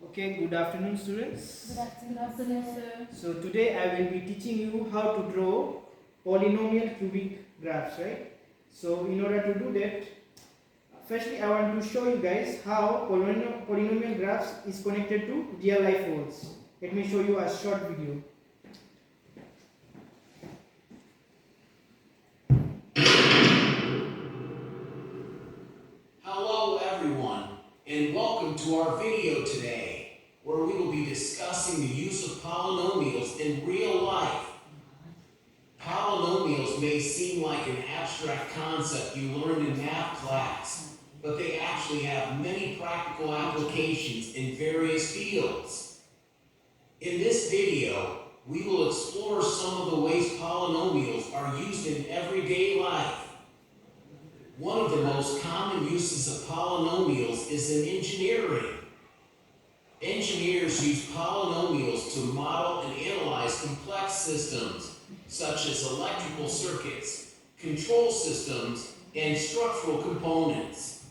Okay, good afternoon students. Good afternoon, sir. So today I will be teaching you how to draw polynomial cubic graphs, right? So in order to do that, firstly I want to show you guys how polynomial graphs is connected to real life worlds. Let me show you a short video. Hello everyone, and welcome to our video today, where we will be discussing the use of polynomials in real life. Polynomials may seem like an abstract concept you learned in math class, but they actually have many practical applications in various fields. In this video, we will explore some of the ways polynomials are used in everyday life. One of the most common uses of polynomials is in engineering. Engineers use polynomials to model and analyze complex systems, such as electrical circuits, control systems, and structural components.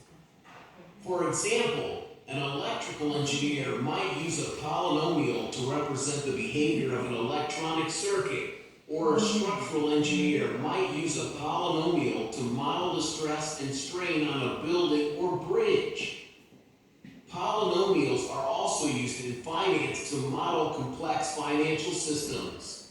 For example, an electrical engineer might use a polynomial to represent the behavior of an electronic circuit, or a structural engineer might use a polynomial to model the stress and strain on a building or bridge. Polynomials are also used in finance to model complex financial systems.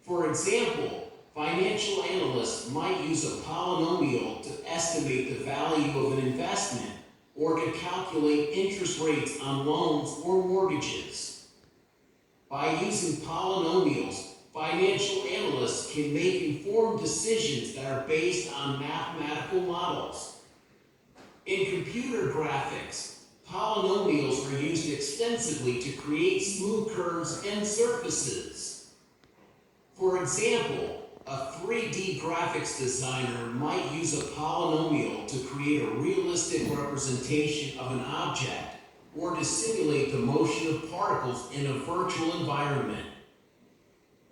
For example, financial analysts might use a polynomial to estimate the value of an investment or to calculate interest rates on loans or mortgages. By using polynomials, financial analysts can make informed decisions that are based on mathematical models. In computer graphics, polynomials are used extensively to create smooth curves and surfaces. For example, a 3D graphics designer might use a polynomial to create a realistic representation of an object or to simulate the motion of particles in a virtual environment.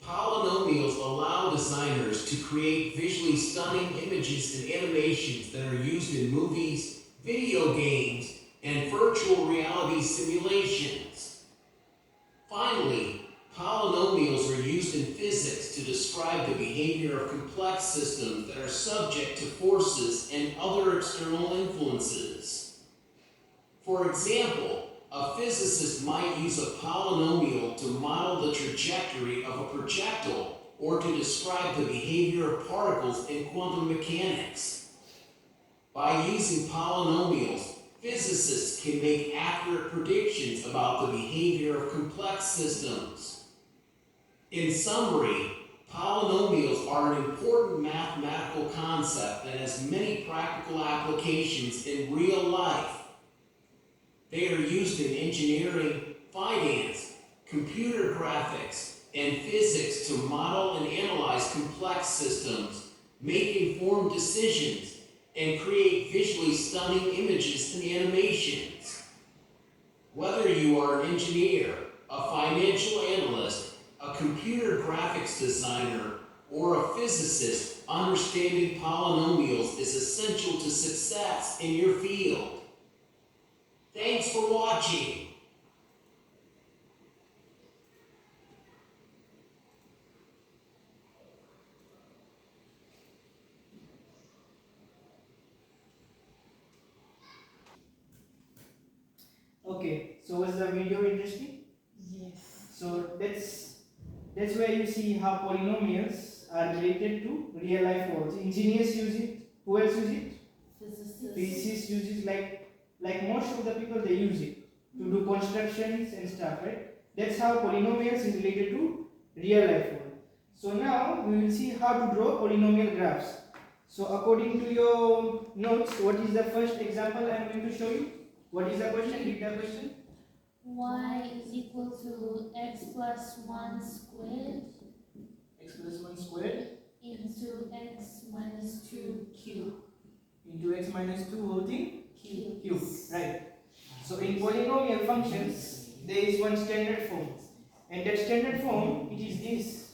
Polynomials allow designers to create visually stunning images and animations that are used in movies, video games, and virtual reality simulations. Finally, polynomials are used in physics to describe the behavior of complex systems that are subject to forces and other external influences. For example, a physicist might use a polynomial to model the trajectory of a projectile or to describe the behavior of particles in quantum mechanics. By using polynomials, physicists can make accurate predictions about the behavior of complex systems. In summary, polynomials are an important mathematical concept that has many practical applications in real life. They are used in engineering, finance, computer graphics, and physics to model and analyze complex systems, make informed decisions, and create visually stunning images and animations. Whether you are an engineer, a financial analyst, a computer graphics designer, or a physicist, understanding polynomials is essential to success in your field. Thanks for watching. Okay, so was the video interesting? Yes. So that's where you see how polynomials are related to real life worlds. Engineers use it. Who else use it? Physicists use it, like most of the people they use it to do constructions and stuff, right? That's how polynomials is related to real life world. So now we will see how to draw polynomial graphs. So according to your notes, what is the first example I am going to show you? What is the question? Read the question. Y is equal to x plus 1 squared X plus 1 squared into x minus 2 cube. into x minus 2 whole thing Cube. cube, right? So in polynomial functions, there is one standard form, and that standard form it is this.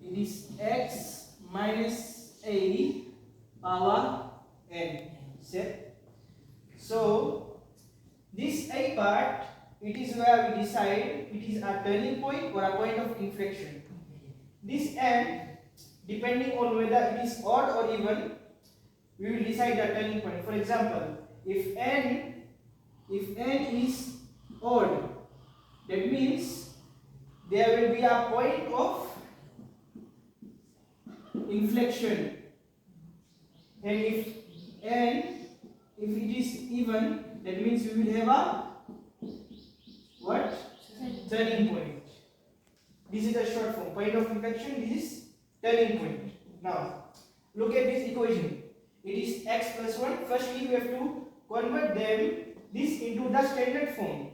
It is x minus a power n. Set. So this a part it is where we decide it is a turning point or a point of inflection. This n, depending on whether it is odd or even, we will decide the turning point. For example, if n is odd, that means there will be a point of inflection, and if it is even, that means we will have a what? Turning point. This is the short form. Point of inflection, this is turning point. Now, look at this equation. It is x plus 1. Firstly, we have to convert this into the standard form.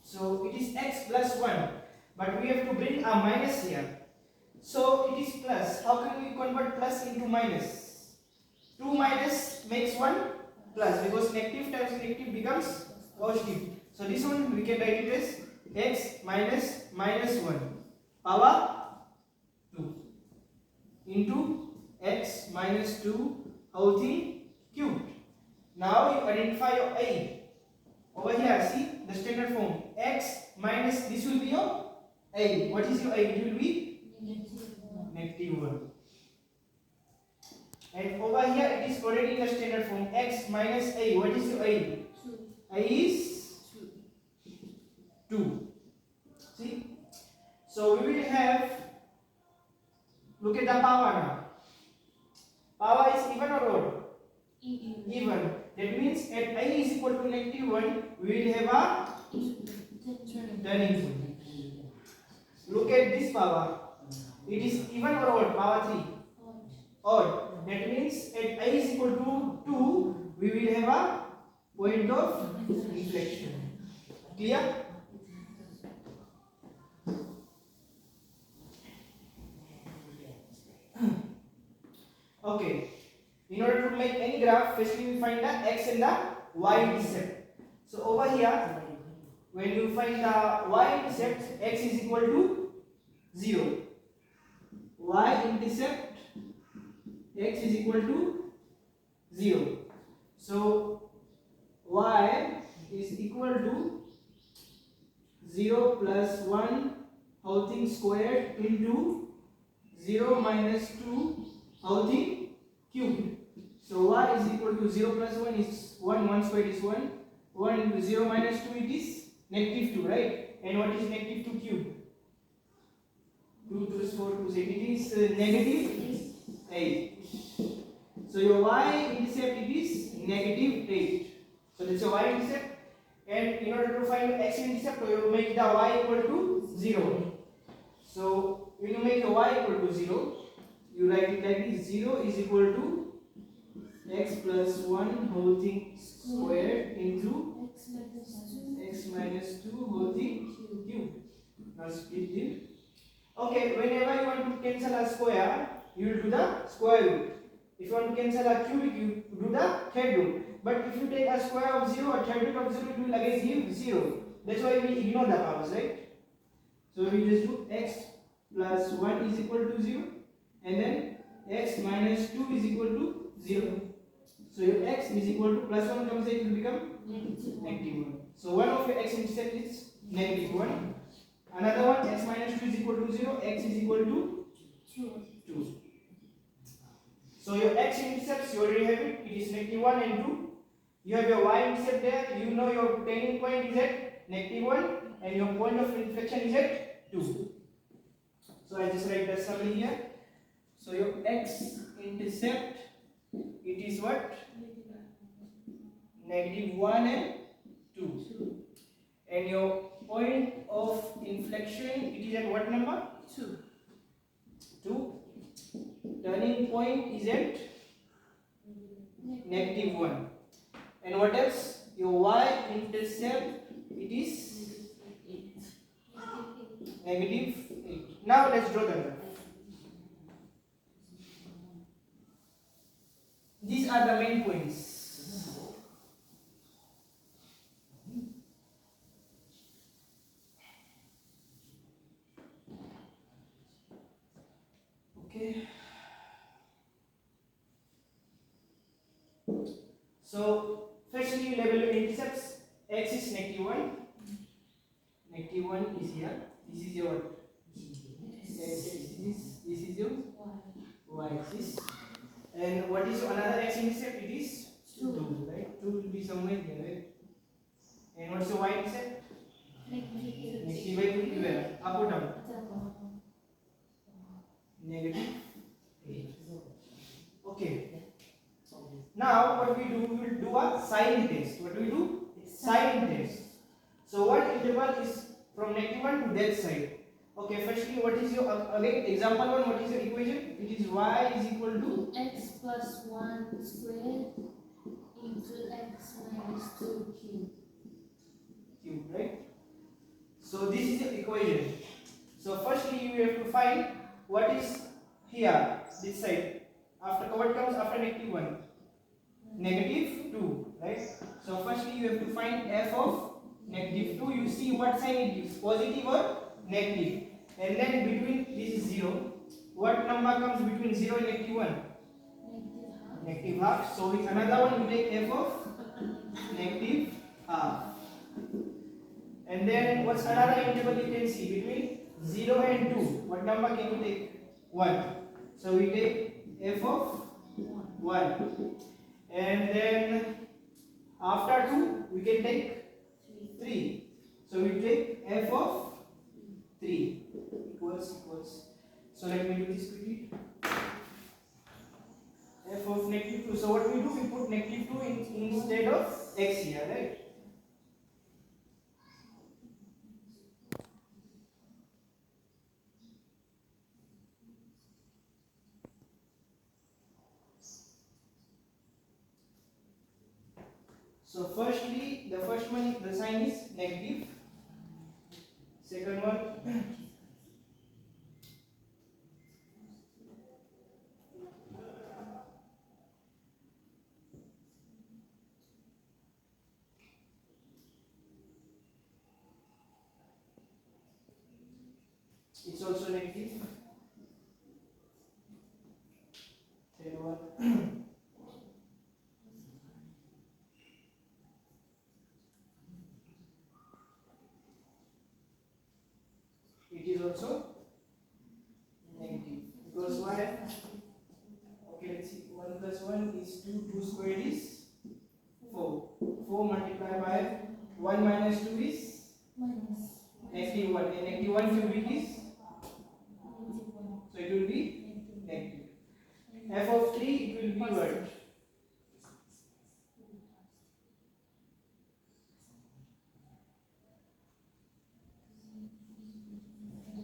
So, it is x plus 1. But we have to bring a minus here. So, it is plus. How can we convert plus into minus? 2 minus makes 1 plus, because negative times negative becomes positive. So this one we can write it as x minus minus 1 power 2 into x minus 2 whole thing cubed. Now you identify your a. Over here, see the standard form, x minus, this will be your a. What is your a? It will be negative 1. And over here it is already in the standard form, x minus a. What is your a? 2. A is 2. See? So we will have, look at the power now. Power is even or odd? Even. That means at a is equal to negative 1, we will have a turning point. Look at this power. It is even or odd? Power 3. Odd. That means at a is equal to 2, we will have a point of inflection. Clear? Okay. In order to make any graph, firstly we find the x and the y intercept. So over here, when you find the y intercept, x is equal to 0. Y intercept, x is equal to 0. So y is equal to 0 plus 1 whole thing squared into 0 minus 2 whole thing cubed. So y is equal to 0 plus 1 is 1, 1 squared is 1, 1 into 0 minus 2 it is negative 2, right? And what is negative 2 cubed? 2 to 4 to 8, it is negative 8. So your y intercept, it is negative 8. So that's your y intercept. And in order to find x intercept, you will make the y equal to 0. So when you make the y equal to 0, you write it like this: 0 is equal to x plus 1 whole thing squared into x minus 2 whole thing cubed. Now split it. Okay, whenever you want to cancel a square, you will do the square root. If you want to cancel a cubic, you do the third root. But if you take a square of 0 or third root of 0, it will again give 0. That's why we ignore the powers, right? So we just do x plus 1 is equal to 0, and then x minus 2 is equal to 0. So your x is equal to plus 1 comes here, it will become negative 1. So one of your x intercept is negative 1. Another one, x minus 2 is equal to 0, x is equal to 2. So your x intercepts, you already have it, it is negative 1 and 2. You have your y intercept there, you know your turning point is at negative 1 and your point of inflection is at 2. So I just write the summary here. So your x intercept, it is what? Negative 1 and 2. And your point of inflection, it is at what number? 2. 2. Turning point is at negative 1. And what else? Your y intercept, it is negative 8. Now let's draw the graph. These are the main points. Okay. So firstly you label your intercepts. X is negative 1, -1 is here. This is your x-axis. This is your y-axis. And what is another x-intercept? It is 2, right? 2 will be somewhere here, right? And what's the y-intercept? Negative y will be where? Up or down? Negative 8. Okay. Now what we do? We will do a sign test. What do we do? Sign test. So what interval is from -1 to that side? Okay, firstly, what is your again example 1? What is your equation? It is y is equal to x plus 1 squared into x minus 2 cubed. cube, right? So this is the equation. So firstly, you have to find what is here this side. After what comes after -1? -2, right? So firstly, you have to find f of -2. You see what sign it gives, positive or negative. And then between this is 0. What number comes between 0 and -1? -half. So with another one, we take f of -half. And then what's another interval you can see between 0 and 2? What number can you take? 1. So we take f of 1. And then after 2, we can take 3. So we take f of 3 equals. So let me do this quickly. F of -2. So what we do? We put -2 instead of x here, right? So firstly, the first one, the sign is negative. Second one, it's also negative. Third one, it is also negative. Because why? Okay, let's see. 1 plus 1 is 2. 2 squared is 4. 4 multiplied by 1 minus 2 is -1. And -1 cubic is, so it will be negative. F of 3, it will be what?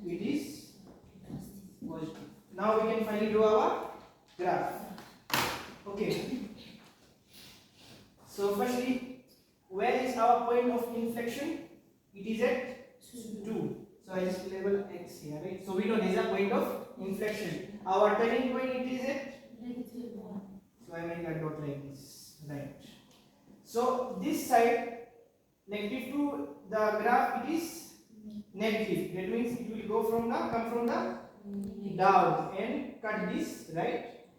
It is positive. Now we can finally do our graph. Okay. So firstly, where is our point of inflection? It is at 2. So I just label x here, right? So we know this is a point of inflection. Our turning point, it is at -1. So I make a dot like this, right? So this side, -2, the graph, it is negative. That means it will go from the come from the down and cut this, right?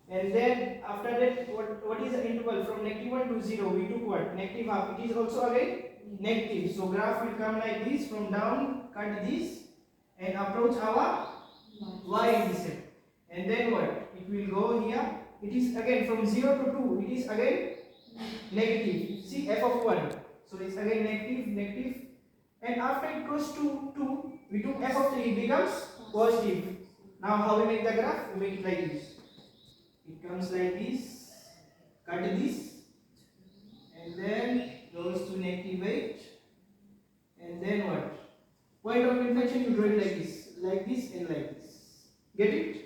And then after that, what is the interval from -1 to 0? We took what? -half. It is also again negative. So graph will come like this from down, cut this, and approach our y-intercept. And then what? It will go here. It is again from 0 to 2. It is again negative. See, f of 1. So it's again negative. And after it goes to 2, we took f of 3. It becomes positive. Now how we make the graph? We make it like this. It comes like this. Cut this. And then goes to -8. And then what? Point of inflection, you draw it like this. Like this and like this. Get it?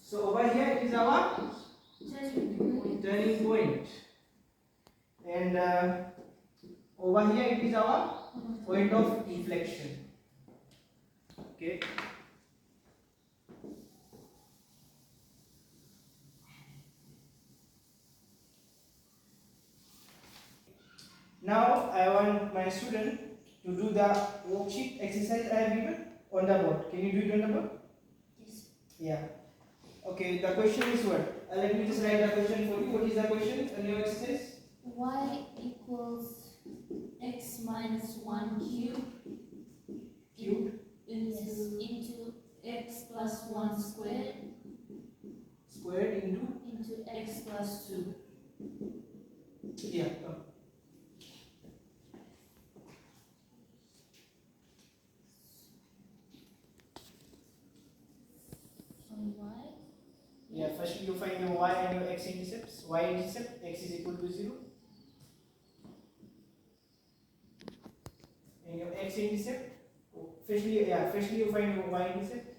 So over here it is our turning point, and over here it is our point of inflection. Okay. Now I want my student to do the worksheet exercise I have given on the board. Can you do it on the board? Yes. Yeah. Okay, the question is what? Let me just write the question for you. What is the question on your exercise? Y equals x minus minus 1 cube Cube into x plus 1 squared squared into x plus 2. yeah. On y. Yeah, first you find your y and your x intercepts. Y intercept x is equal to 0. And your x intercept, firstly you find your y intercept.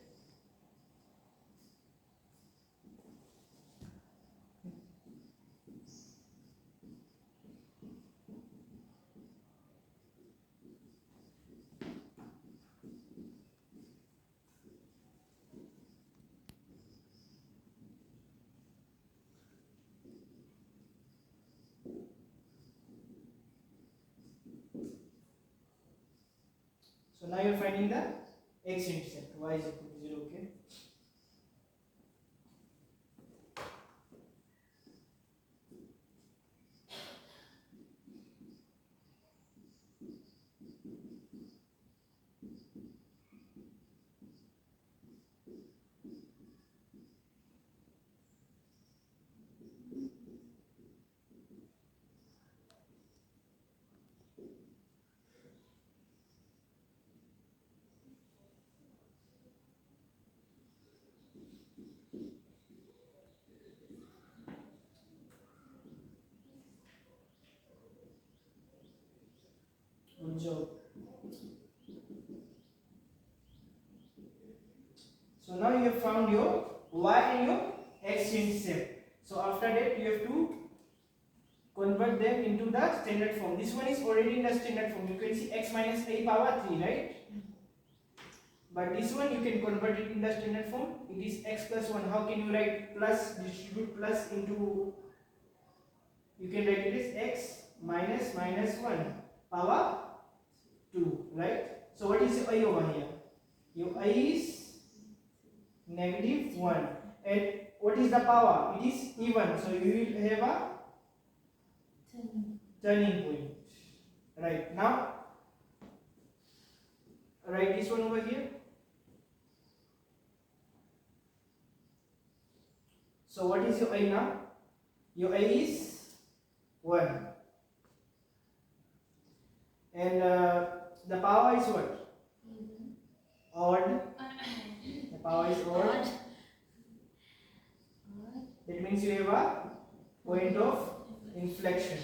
So now you're finding the x intercept. Y is equal to 0. Okay. Good job. So now you have found your y and your x intercept. So after that you have to convert them into the standard form. This one is already in the standard form. You can see x minus a power 3, right? But this one you can convert it in the standard form. It is x plus 1. How can you write plus, distribute plus into, you can write it as x minus 1 power 2, right? So what is your a over here? Your a is negative 1. And what is the power? It is even. So you will have a turning point. Right. Now write this one over here. So what is your a now? Your a is 1. And the power is what? Odd. The power is odd. That means you have a point of inflection.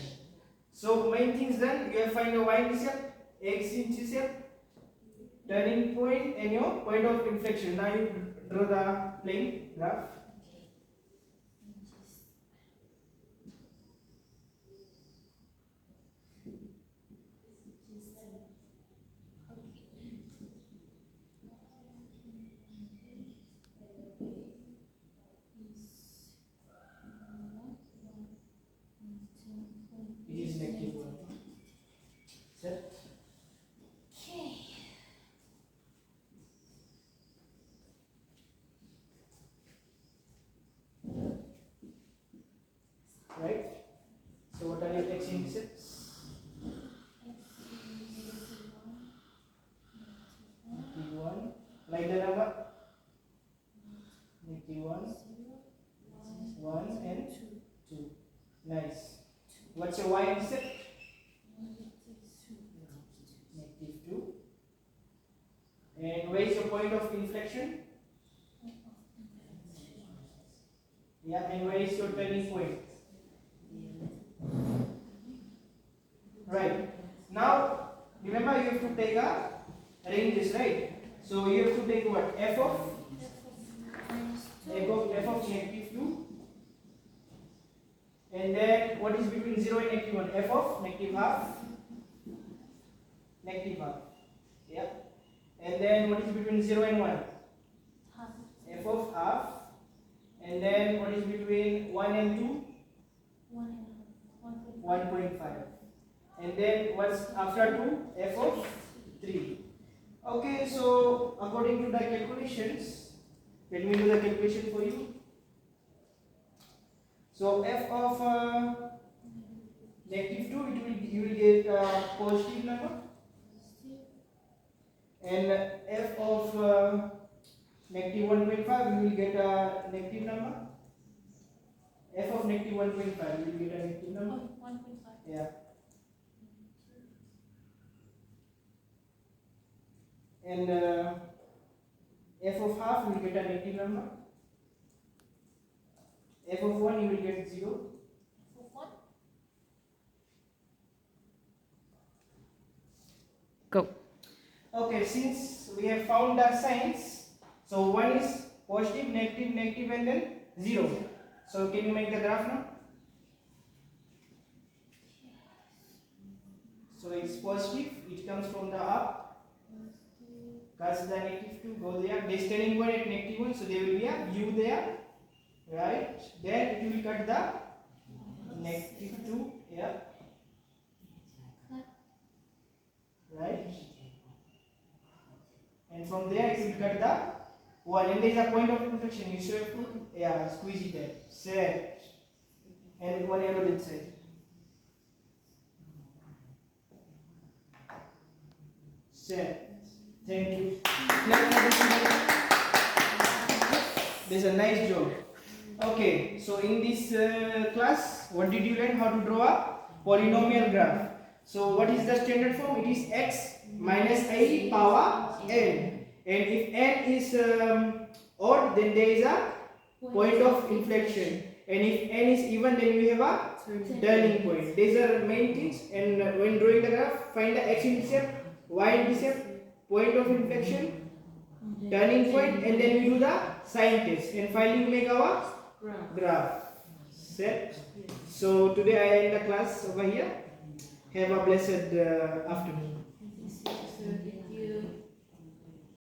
So main things done, you have find your y intercept, x intercept, turning point and your point of inflection. Now you draw the plane graph. It is negative 1. Set. Okay. Right? So what are your x intercepts? Negative 1. Like the number? Negative 1, 1 and 2. Nice. What's your y intercept? Negative 2. And where is your point of inflection? Yeah, and where is your turning point? Right. Now, remember you have to take a ranges, right? So you have to take what? F of negative 2. And then what is between 0 and negative 1? F of negative half. Negative half. Yeah. And then what is between 0 and 1? F of half. And then what is between 1 and 2? 1.5. And then what's after 2? F of 3. Okay, so according to the calculations, let me do the calculation for you. So f of negative 2, you will get a positive number. and f of negative 1.5, we will get a negative number. F of negative 1.5, we will get a negative number. 1.5. Yeah. And f of half, we will get a negative number. F of 1, you will get 0. For what? Go. Okay, since we have found the signs, so one is positive, negative, negative, and then 0. So can you make the graph now? So it's positive, it comes from the up, cause the negative 2 go there, the standing point at negative 1, so there will be a u there, right? Then it will cut the negative 2, yeah, right? And from there it will cut the 1, and there is a point of inflection, you should have put, yeah, squeeze it there, set, and one arrow that side. Set. Thank you. Clap for the student. There's a nice job. Okay, so in this class, what did you learn? How to draw a polynomial graph. So what is the standard form? It is x minus a power n. And if n is odd, then there is a point of inflection. And if n is even, then we have a turning point. These are main things. And when drawing the graph, find the x-intercept, y-intercept, point of inflection, turning point, and then we do the sign test. And finally we make our graph. Set. So today I end the class over here. Have a blessed afternoon.